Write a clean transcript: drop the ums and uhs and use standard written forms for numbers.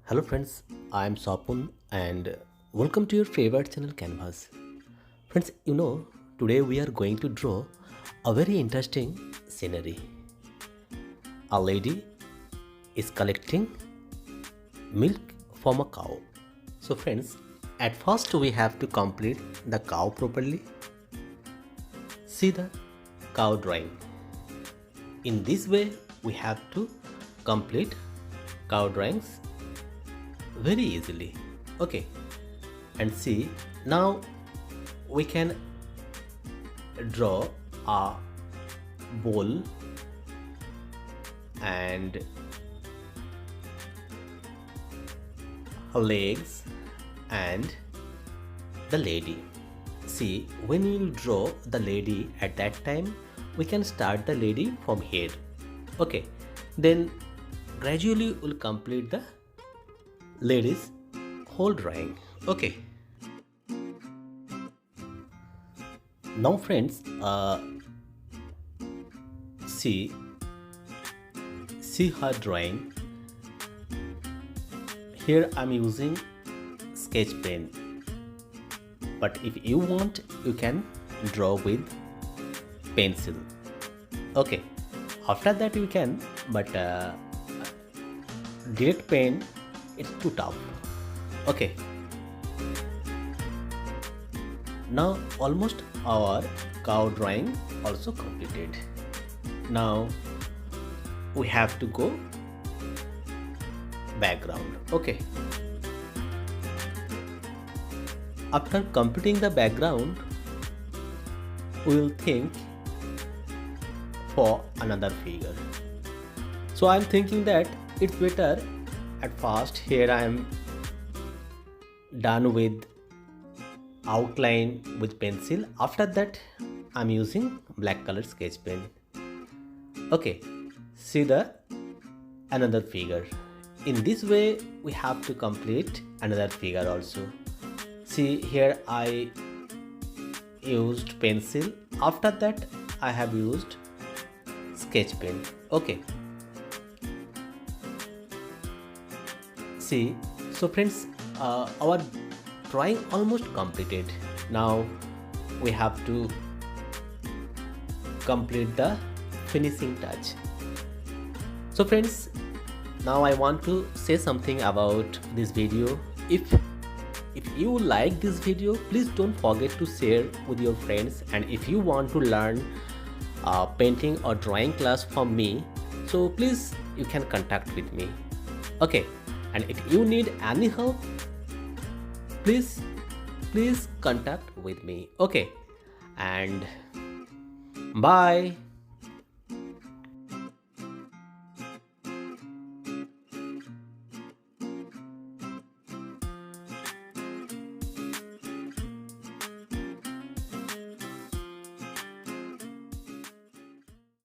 Hello friends, I am Sapun and welcome to your favorite channel Canvas. Friends, today we are going to draw a very interesting scenery. A lady is collecting milk from a cow. So friends, at first we have to complete the cow properly. See the cow drawing. In this way, we have to complete cow drawings very easily. Okay, and see, now we can draw a bowl and legs and the lady. See, when you draw the lady at that time, we can start the lady from here. Okay, then gradually we'll complete the lady's whole drawing. Okay, now friends, see her drawing. Here I'm using sketch pen, but if you want, you can draw with pencil. Okay, after that you can, but direct pen, it's too tough. Okay, now almost our cow drawing also completed. Now we have to go background. Okay, after completing the background, we will think for another figure. So I'm thinking that it's better at first. Here I am done with outline with pencil. After that I'm using black color sketch pen. Okay, see the another figure. In this way we have to complete another figure also. See, here I used pencil. After that I have used sketch pen. Okay, see, so friends, our drawing almost completed. Now we have to complete the finishing touch. So friends, now I want to say something about this video. If you like this video, please don't forget to share with your friends, and if you want to learn painting or drawing class from me, so please you can contact with me. Okay, and if you need any help, please contact with me. Okay, and bye.